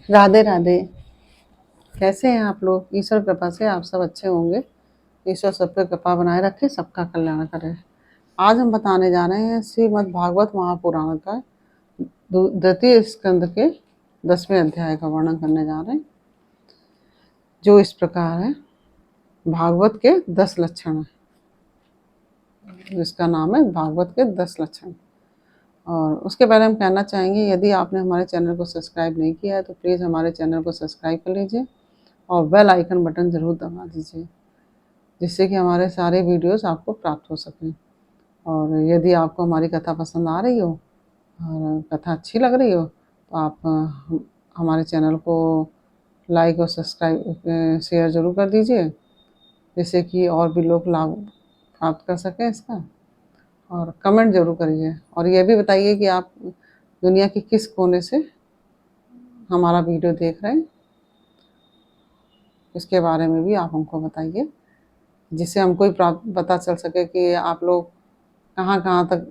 राधे राधे। कैसे हैं आप लोग? ईश्वर कृपा से आप सब अच्छे होंगे। ईश्वर सब पे कृपा बनाए रखे, सबका कल्याण करे। आज हम बताने जा रहे हैं श्रीमद् भागवत महापुराण का द्वितीय स्कंद के 10वें अध्याय का वर्णन करने जा रहे हैं, जो इस प्रकार है। भागवत के 10 लक्षण, जिसका नाम है भागवत के 10 लक्षण। और उसके बारे में हम कहना चाहेंगे, यदि आपने हमारे चैनल को सब्सक्राइब नहीं किया है तो प्लीज़ हमारे चैनल को सब्सक्राइब कर लीजिए और बेल आइकन बटन ज़रूर दबा दीजिए, जिससे कि हमारे सारे वीडियोस आपको प्राप्त हो सकें। और यदि आपको हमारी कथा पसंद आ रही हो और कथा अच्छी लग रही हो तो आप हमारे चैनल को लाइक और सब्सक्राइब शेयर ज़रूर कर दीजिए, जिससे कि और भी लोग लाभ प्राप्त कर सकें इसका। और कमेंट ज़रूर करिए और ये भी बताइए कि आप दुनिया के किस कोने से हमारा वीडियो देख रहे हैं। इसके बारे में भी आप हमको बताइए, जिससे हमको भी पता चल सके कि आप लोग कहाँ कहाँ तक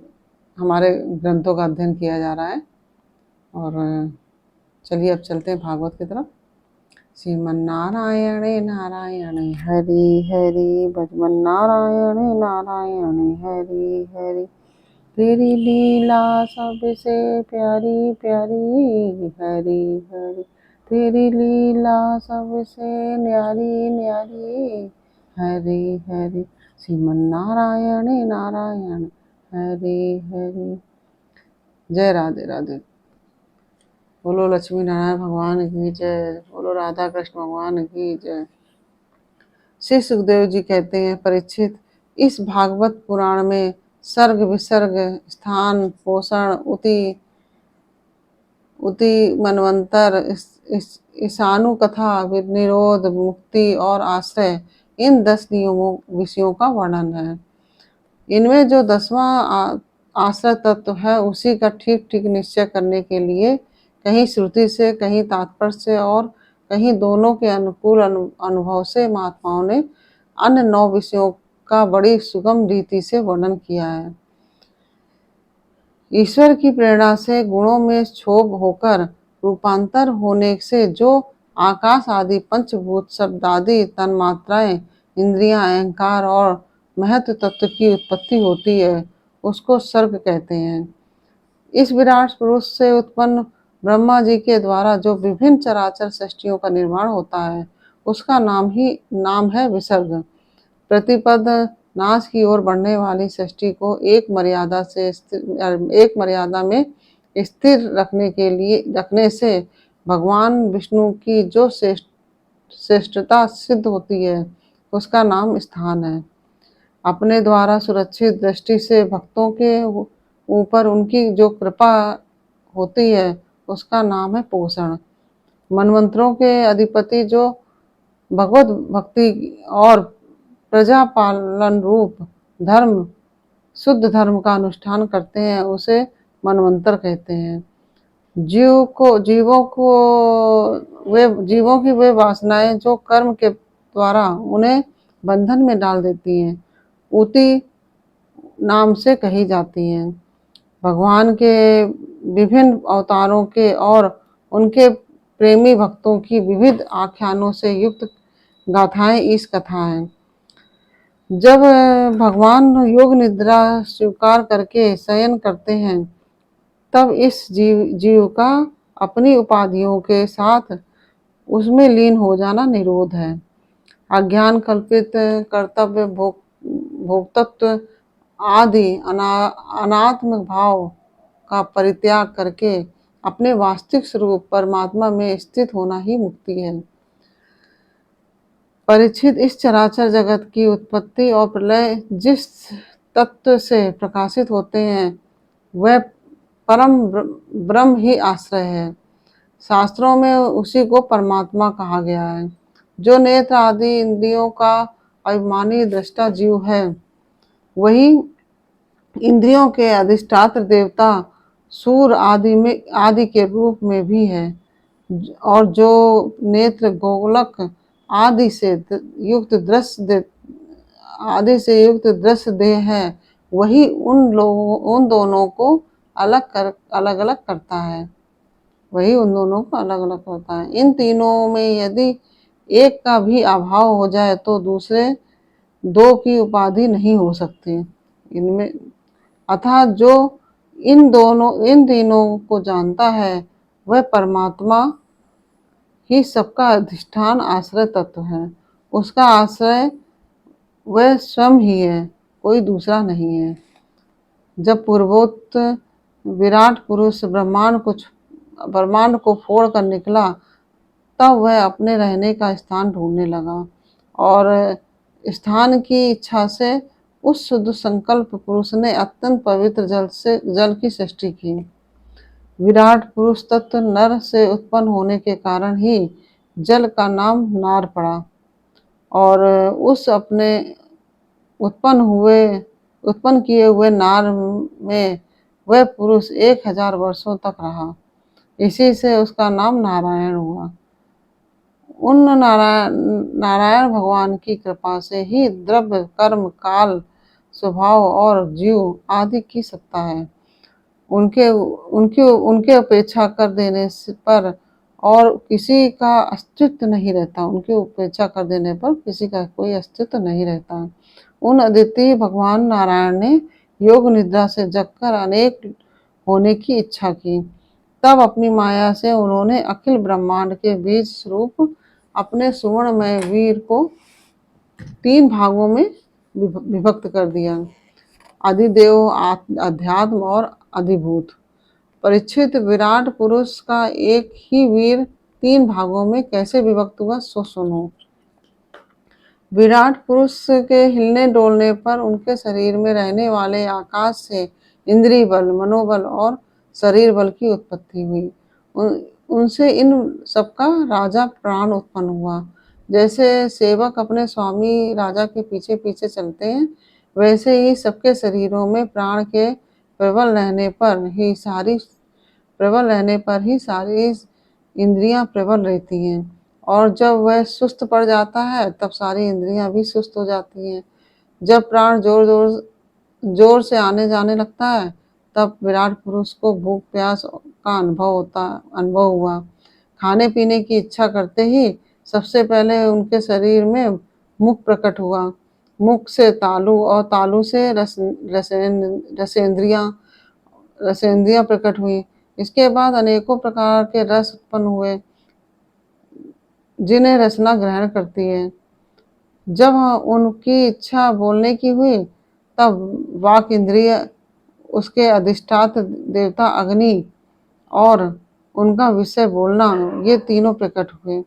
हमारे ग्रंथों का अध्ययन किया जा रहा है। और चलिए अब चलते हैं भागवत की तरफ। श्रीमन्नारायणे नारायणे हरि हरि, भजमन्नारायणे नारायणे हरि हरि। तेरी लीला सबसे प्यारी प्यारी हरि हरि, तेरी लीला सबसे न्यारी न्यारी हरि हरि। श्रीमन्नारायण नारायण हरि हरि। जय राधे राधे। बोलो लक्ष्मी नारायण भगवान की जय, बोलो राधा कृष्ण भगवान की जय। श्री सुखदेव जी कहते हैं, परीक्षित, इस भागवत पुराण में सर्ग विसर्ग, स्थान, पोषण, उति मनवंतर, ईशानु कथा, निरोध, मुक्ति और आश्रय, इन 10 नियमों विषयों का वर्णन है। इनमें जो 10वां आश्रय तत्व है, उसी का ठीक ठीक निश्चय करने के लिए कहीं श्रुति से, कहीं तात्पर्य से और कहीं दोनों के अनुकूल अनुभव से महात्माओं ने अन्य 9 विषयों का बड़ी सुगम रीति से वर्णन किया है। ईश्वर की प्रेरणा से गुणों में क्षोभ होकर रूपांतर होने से जो आकाश आदि पंचभूत, शब्द आदि तन्मात्राएं, इंद्रियां, अहंकार और महत्व तत्व की उत्पत्ति होती है, उसको सर्ग कहते हैं। इस विराट पुरुष से उत्पन्न ब्रह्मा जी के द्वारा जो विभिन्न चराचर सृष्टियों का निर्माण होता है, उसका नाम है विसर्ग। प्रतिपद नाश की ओर बढ़ने वाली सृष्टि को एक मर्यादा में स्थिर रखने से भगवान विष्णु की जो श्रेष्ठता सिद्ध होती है, उसका नाम स्थान है। अपने द्वारा सुरक्षित दृष्टि से भक्तों के ऊपर उनकी जो कृपा होती है, उसका नाम है पोषण। मनवंतरों के अधिपति जो भगवत भक्ति और प्रजा पालन रूप धर्म, शुद्ध धर्म का अनुष्ठान करते हैं, उसे मनवंतर कहते हैं। जीवों की वे वासनाएं जो कर्म के द्वारा उन्हें बंधन में डाल देती हैं, उति नाम से कही जाती हैं। भगवान के विभिन्न अवतारों के और उनके प्रेमी भक्तों की विविध आख्यानों से युक्त गाथाएं इस कथा है। जब भगवान योग निद्रा स्वीकार करके शयन करते हैं, तब इस जीव का अपनी उपाधियों के साथ उसमें लीन हो जाना निरोध है। अज्ञान कल्पित कर्तव्य, भोक्तत्व आदि अनात्म भाव का परित्याग करके अपने वास्तविक स्वरूप परमात्मा में स्थित होना ही मुक्ति है। परीक्षित, इस चराचर जगत की उत्पत्ति और प्रलय जिस तत्व से प्रकाशित होते हैं, वह परम ब्रह्म ही आश्रय है। शास्त्रों में उसी को परमात्मा कहा गया है। जो नेत्र आदि इंद्रियों का अभिमानी दृष्टा जीव है, वही इंद्रियों के अधिष्ठात्र देवता सूर्य आदि के रूप में भी है। और जो नेत्र गोलक आदि से युक्त दृश्य देह है, वही उन दोनों को अलग अलग करता है। वही उन दोनों को अलग अलग करता है। इन तीनों में यदि एक का भी अभाव हो जाए तो दूसरे दो की उपाधि नहीं हो सकती। इनमें अतः जो इन तीनों को जानता है वह परमात्मा ही सबका अधिष्ठान आश्रय तत्व है। उसका आश्रय वह स्वयं ही है, कोई दूसरा नहीं है। जब पूर्वोक्त विराट पुरुष ब्रह्मांड को फोड़ कर निकला तब वह अपने रहने का स्थान ढूंढने लगा और स्थान की इच्छा से उस शुद्ध संकल्प पुरुष ने अत्यंत पवित्र जल की सृष्टि की। विराट पुरुष तत्व नर से उत्पन्न होने के कारण ही जल का नाम नार पड़ा और उस अपने उत्पन्न किए हुए नार में वह पुरुष 1000 वर्षों तक रहा। इसी से उसका नाम नारायण हुआ। उन नारायण भगवान की कृपा से ही द्रव्य, कर्म, काल, स्वभाव और जीव आदि की सत्ता है। उनके अपेक्षा कर देने पर और किसी का अस्तित्व नहीं रहता। उनकी उपेक्षा कर देने पर किसी का कोई अस्तित्व नहीं रहता। उन अद्वितीय भगवान नारायण ने योग निद्रा से जगकर अनेक होने की इच्छा की। तब अपनी माया से उन्होंने अखिल ब्रह्मांड के बीज स्वरूप अपने सुवर्णमय वीर को 3 भागों में विभक्त कर दिया। अधिदेव, अध्यात्म और अधिभूत। परीक्षित, विराट पुरुष का एक ही वीर 3 भागों में कैसे विभक्त हुआ सो सुनो। विराट पुरुष के हिलने डोलने पर उनके शरीर में रहने वाले आकाश से इंद्रिय बल, मनोबल और शरीर बल की उत्पत्ति हुई। उनसे इन सबका राजा प्राण उत्पन्न हुआ। जैसे सेवक अपने स्वामी राजा के पीछे पीछे चलते हैं, वैसे ही सबके शरीरों में प्राण के प्रबल रहने पर ही सारी इंद्रियां प्रबल रहती हैं और जब वह सुस्त पड़ जाता है तब सारी इंद्रियां भी सुस्त हो जाती हैं। जब प्राण जोर से आने जाने लगता है तब विराट पुरुष को भूख प्यास का अनुभव हुआ। खाने पीने की इच्छा करते ही सबसे पहले उनके शरीर में मुख प्रकट हुआ। मुख से तालु और तालु से रसेंद्रियां प्रकट हुई। इसके बाद अनेकों प्रकार के रस उत्पन्न हुए जिन्हें रसना ग्रहण करती है। जब उनकी इच्छा बोलने की हुई तब वाक इंद्रिय, उसके अधिष्ठात्र देवता अग्नि और उनका विषय बोलना, ये तीनों प्रकट हुए।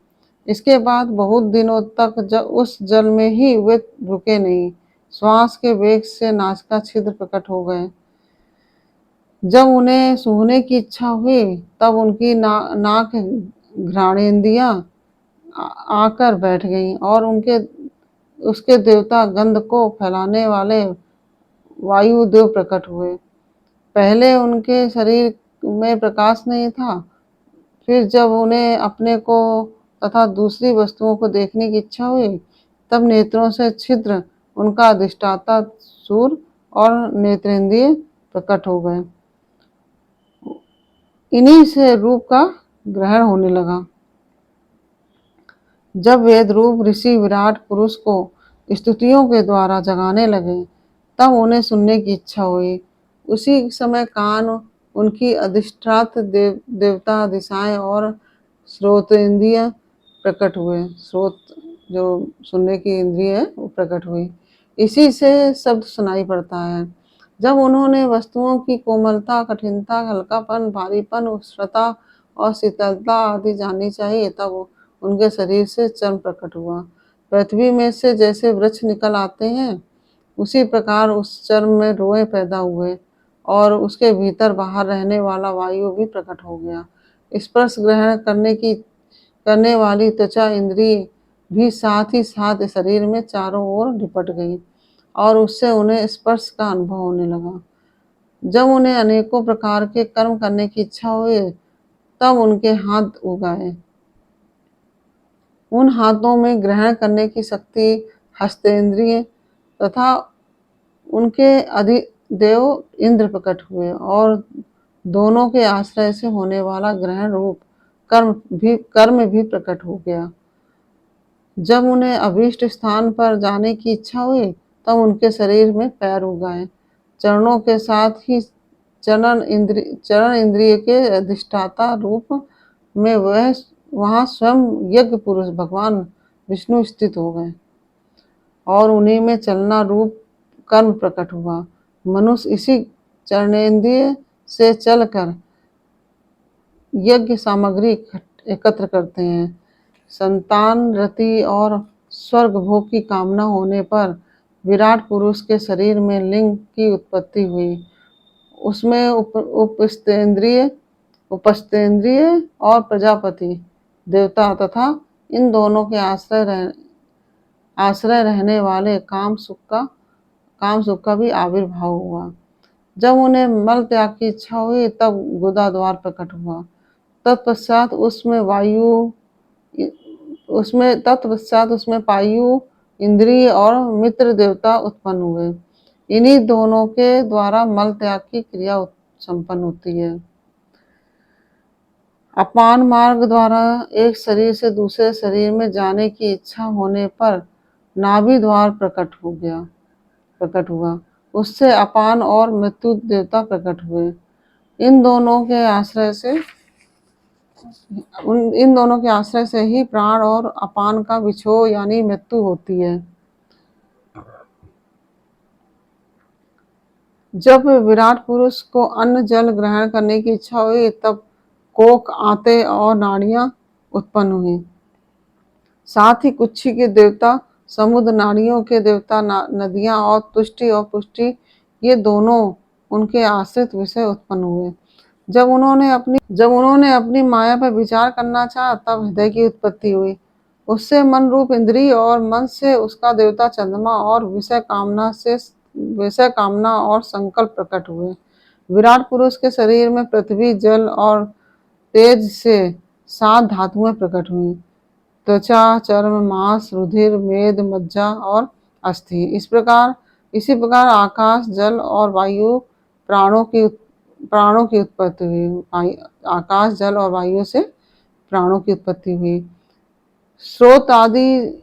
इसके बाद बहुत दिनों तक उस जल में ही वे रुके नहीं। श्वास के वेग से नासिका छिद्र प्रकट हो गए। जब उन्हें सूंघने की इच्छा हुई तब उनकी नाक घ्राणेंद्रियां आकर बैठ गईं और उसके देवता गंध को फैलाने वाले वायुदेव प्रकट हुए। पहले उनके शरीर में प्रकाश नहीं था, फिर जब उन्हें अपने को तथा दूसरी वस्तुओं को देखने की इच्छा हुई तब नेत्रों से छिद्र, उनका अधिष्ठाता सूर्य और नेत्रेंद्रिय प्रकट हो गए। इन्हीं से रूप का ग्रहण होने लगा। जब वेद रूप ऋषि विराट पुरुष को स्तुतियों के द्वारा जगाने लगे तब उन्हें सुनने की इच्छा हुई। उसी समय कान, उनकी अधिष्ठात्र देवता, दिशाएं और श्रोतेंद्रिय प्रकट हुए। श्रोत जो सुनने की इंद्रिय है वो प्रकट हुई। इसी से शब्द सुनाई पड़ता है। जब उन्होंने वस्तुओं की कोमलता, कठिनता, हल्कापन, भारीपन, उष्णता और शीतलता आदि जाननी चाहिए तब उनके शरीर से चर्म प्रकट हुआ। पृथ्वी में से जैसे वृक्ष निकल आते हैं उसी प्रकार उस चर्म में रोए पैदा हुए और उसके भीतर बाहर रहने वाला वायु भी प्रकट हो गया। स्पर्श ग्रहण करने वाली त्वचा इंद्रिय भी साथ ही साथ शरीर में चारों ओर लिपट गई और उससे उन्हें स्पर्श का अनुभव होने लगा। जब उन्हें अनेकों प्रकार के कर्म करने की इच्छा हुई तब उनके हाथ उगाए। उन हाथों में ग्रहण करने की शक्ति, हस्तेंद्रिय तथा उनके अधिदेव इंद्र प्रकट हुए और दोनों के आश्रय से होने वाला ग्रहण रूप कर्म भी प्रकट हो गया। जब उन्हें अभीष्ट स्थान पर जाने की इच्छा हुई तब उनके शरीर में पैर उगाए। चरणों के साथ ही चरण इंद्रिय के अधिष्ठाता रूप में वहां स्वयं यज्ञ पुरुष भगवान विष्णु स्थित हो गए और उन्हीं में चलना रूप कर्म प्रकट हुआ। मनुष्य इसी चरणेन्द्रिय से चलकर यज्ञ सामग्री एकत्र करते हैं। संतान रति और स्वर्ग भोग की कामना होने पर विराट पुरुष के शरीर में लिंग की उत्पत्ति हुई। उसमें उपस्थेंद्रिय और प्रजापति देवता तथा इन दोनों के आश्रय रहने वाले काम सुख का भी आविर्भाव हुआ। जब उन्हें मल त्याग की इच्छा हुई तब गुदा द्वार प्रकट हुआ। तत्पश्चात उसमें पायु इंद्रिय और मित्र देवता उत्पन्न हुए। इन्हीं दोनों के द्वारा मल त्याग की क्रिया संपन्न होती है। अपान मार्ग द्वारा एक शरीर से दूसरे शरीर में जाने की इच्छा होने पर नाभि द्वार प्रकट हुआ। उससे अपान और मृत्यु देवता प्रकट हुए। इन दोनों के आश्रय से ही प्राण और अपान का विछोह यानी मृत्यु होती है। जब विराट पुरुष को अन्न जल ग्रहण करने की इच्छा हुई तब कोक आंते और नाड़ियां उत्पन्न हुई। साथ ही कुक्षी के देवता समुद्र, नाड़ियों के देवता नदियां और तुष्टि और पुष्टि ये दोनों उनके आश्रित विषय उत्पन्न हुए। जब उन्होंने अपनी माया पर विचार करना चाहा तब हृदय की उत्पत्ति हुई। उससे मन रूप इंद्रिय और मन से उसका देवता चंद्रमा और विषय कामना और संकल्प प्रकट हुए। विराट पुरुष के शरीर में पृथ्वी, जल और तेज से 7 धातुएं प्रकट हुई। त्वचा, चर्म, मांस, रुधिर, मेद, मज्जा और अस्थि। इसी प्रकार आकाश, जल और वायु प्राणों की उत्पत्ति हुई। आकाश, जल और वायु से प्राणों की उत्पत्ति हुई। स्रोत आदि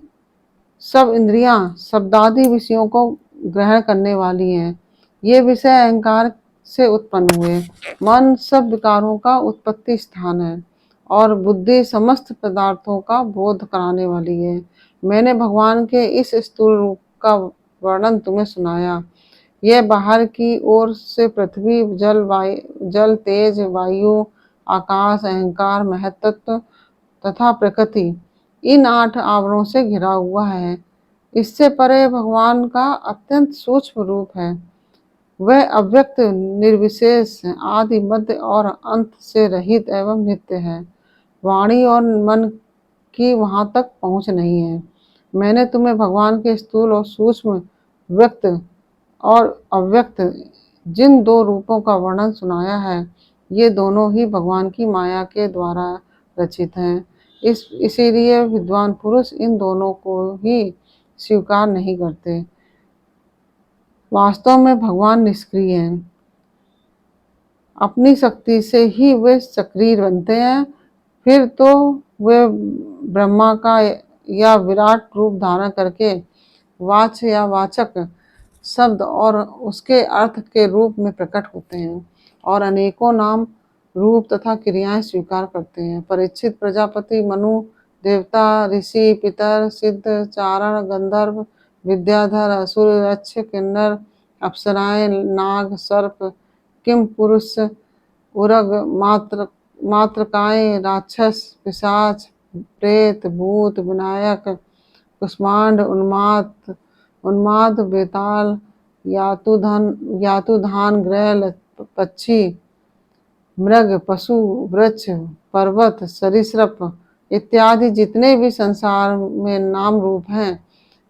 सब इंद्रियां शब्दादि विषयों को ग्रहण करने वाली हैं। ये विषय अहंकार से उत्पन्न हुए। मन सब विकारों का उत्पत्ति स्थान है और बुद्धि समस्त पदार्थों का बोध कराने वाली है। मैंने भगवान के इस स्थूल रूप का वर्णन तुम्हें सुनाया। यह बाहर की ओर से पृथ्वी, जल, तेज, वायु, आकाश, अहंकार, महत्त्व तथा प्रकृति इन 8 आवरणों से घिरा हुआ है। इससे परे भगवान का अत्यंत सूक्ष्म रूप है। वह अव्यक्त, निर्विशेष, आदि, मध्य और अंत से रहित एवं नित्य है। वाणी और मन की वहां तक पहुंच नहीं है। मैंने तुम्हें भगवान के स्थूल और सूक्ष्म, व्यक्त और अव्यक्त जिन 2 रूपों का वर्णन सुनाया है, ये दोनों ही भगवान की माया के द्वारा रचित हैं। इसीलिए विद्वान पुरुष इन दोनों को ही स्वीकार नहीं करते। वास्तव में भगवान निष्क्रिय हैं। अपनी शक्ति से ही वे सक्रिय बनते हैं। फिर तो वे ब्रह्मा का या विराट रूप धारण करके वाच्य या वाचक शब्द और उसके अर्थ के रूप में प्रकट होते हैं और अनेकों नाम, रूप तथा क्रियाएं स्वीकार करते हैं। परीक्षित, प्रजापति, मनु, देवता, ऋषि, पितर, सिद्ध, चारण, गंधर्व, विद्याधर, असुर, यक्ष, किन्नर, अप्सराएं, नाग, सर्प, किम पुरुष, उरग, मात्रकाएं, राक्षस, पिशाच, प्रेत, भूत, विनायक, कुष्मांड, उन्माद, बेताल, यातुधान, ग्रैल, पक्षी, मृग, पशु, वृक्ष, पर्वत, सरीसृप इत्यादि जितने भी संसार में नाम रूप हैं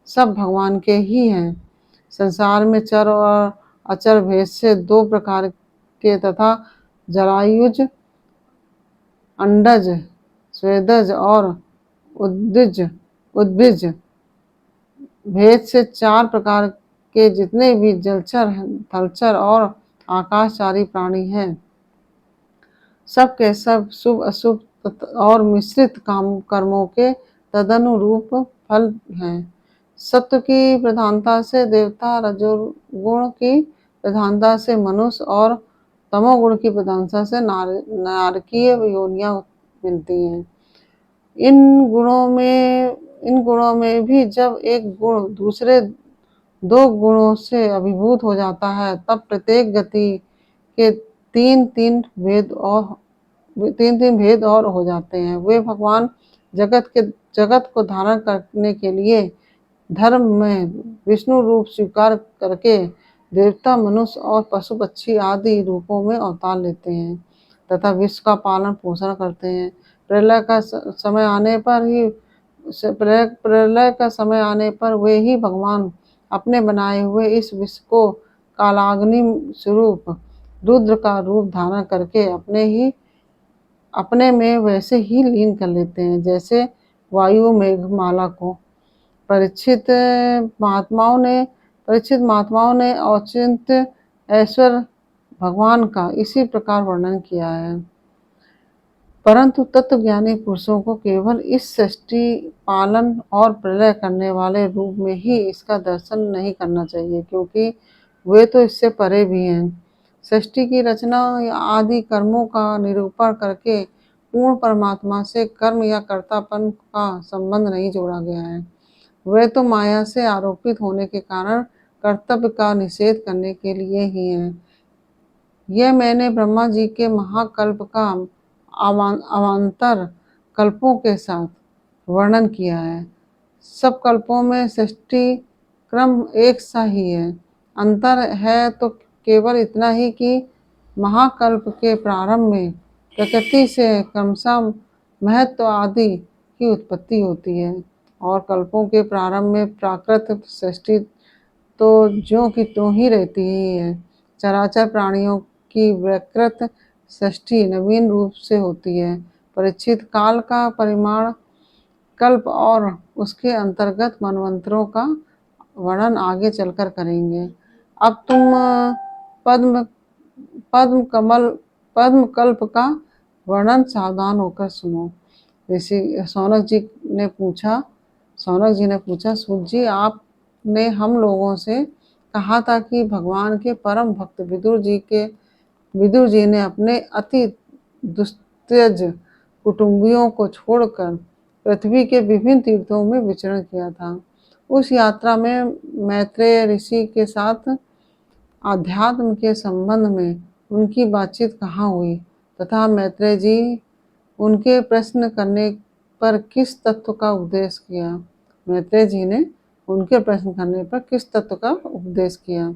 सब भगवान के ही हैं। संसार में चर और अचर भेद से 2 प्रकार के तथा जरायुज, अंडज, स्वेदज और उद्भिज भेद से 4 प्रकार के जितने भी जलचर, थलचर और आकाशचारी प्राणी हैं सब के सब शुभ अशुभ और मिश्रित कर्मों के तदनुरूप फल हैं। सत्व की प्रधानता से देवता, रजोगुण की प्रधानता से मनुष्य और तमोगुण की प्रधानता से नारकीय योनियां मिलती हैं। इन गुणों में भी जब एक गुण दूसरे दो गुणों से अभिभूत हो जाता है, तब प्रत्येक गति के तीन तीन भेद और हो जाते हैं। वे भगवान जगत को धारण करने के लिए धर्म में विष्णु रूप स्वीकार करके देवता, मनुष्य और पशु पक्षी आदि रूपों में अवतार लेते हैं तथा विश्व का पालन पोषण करते हैं। प्रलय का समय आने पर वे ही भगवान अपने बनाए हुए इस विश्व को कालाग्नि स्वरूप रुद्र का रूप धारण करके अपने में वैसे ही लीन कर लेते हैं जैसे वायु मेघमाला को। परीक्षित महात्माओं ने औचित्य ऐश्वर्य भगवान का इसी प्रकार वर्णन किया है। परंतु तत्वज्ञानी पुरुषों को केवल इस सृष्टि पालन और प्रलय करने वाले रूप में ही इसका दर्शन नहीं करना चाहिए, क्योंकि वे तो इससे परे भी हैं। सृष्टि की रचना आदि कर्मों का निरूपण करके पूर्ण परमात्मा से कर्म या कर्तापन का संबंध नहीं जोड़ा गया है। वे तो माया से आरोपित होने के कारण कर्तव्य का निषेध करने के लिए ही है। यह मैंने ब्रह्मा जी के महाकल्प का अवान्तर कल्पों के साथ वर्णन किया है। सब कल्पों में सृष्टि क्रम एक सा ही है। अंतर है तो केवल इतना ही कि महाकल्प के प्रारंभ में प्रकृति से क्रमशः महत्व आदि की उत्पत्ति होती है और कल्पों के प्रारंभ में प्राकृत सृष्टि तो ज्यों की त्यों ही रहती ही है। चराचर प्राणियों की विकृत सृष्टि नवीन रूप से होती है। परीक्षित, काल का परिमाण कल्प और उसके अंतर्गत मनवंतरों का वर्णन आगे चलकर करेंगे। अब तुम पद्म कल्प का वर्णन सावधान होकर सुनो। ऋषि सौनक जी ने पूछा, सूत जी, आपने हम लोगों से कहा था कि भगवान के परम भक्त विदुर जी ने अपने अति दुस्त्यज कुटुंबियों को छोड़कर पृथ्वी के विभिन्न तीर्थों में विचरण किया था। उस यात्रा में मैत्रेय ऋषि के साथ आध्यात्म के संबंध में उनकी बातचीत कहाँ हुई तथा मैत्रेय जी उनके प्रश्न करने पर किस तत्व का उपदेश किया? मैत्रेय जी ने उनके प्रश्न करने पर किस तत्व का उपदेश किया?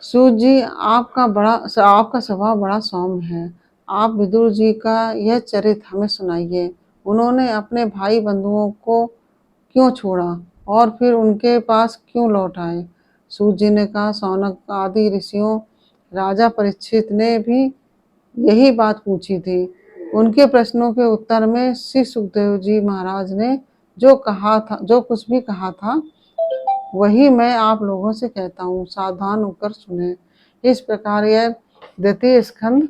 सूत जी, आपका स्वभाव बड़ा सौम्य है। आप विदुर जी का यह चरित्र हमें सुनाइए। उन्होंने अपने भाई बंधुओं को क्यों छोड़ा और फिर उनके पास क्यों लौट आए? सूत जी ने कहा, सौनक आदि ऋषियों, राजा परीक्षित ने भी यही बात पूछी थी। उनके प्रश्नों के उत्तर में श्री सुखदेव जी महाराज ने जो कुछ भी कहा था, वही मैं आप लोगों से कहता हूँ। सावधान होकर सुने। इस प्रकार यह द्वितीय स्कंद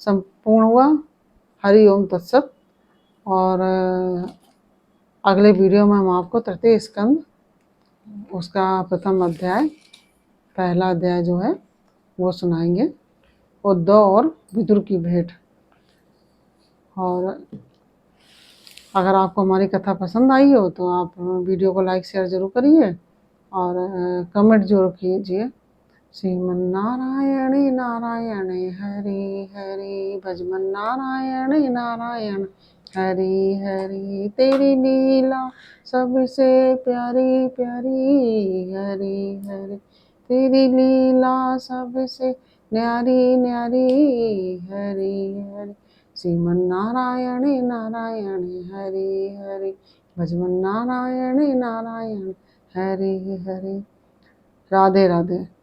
संपूर्ण हुआ। हरि ओम तत्सत। और अगले वीडियो में हम आपको तृतीय स्कंद उसका प्रथम अध्याय, पहला अध्याय जो है वो सुनाएंगे, उद्धव और विदुर की भेंट। और अगर आपको हमारी कथा पसंद आई हो तो आप वीडियो को लाइक शेयर जरूर करिए और कमेंट जरूर कीजिए। श्रीमन्नारायण नारायण हरि हरि, भजमन नारायण नारायण हरि हरि, तेरी लीला सबसे प्यारी प्यारी हरि हरि, तेरी लीला सबसे न्यारी न्यारी हरि हरि। श्रीमन्नारायण नारायण हरि हरि, भजमन नारायण नारायण हरि हरि। राधे राधे।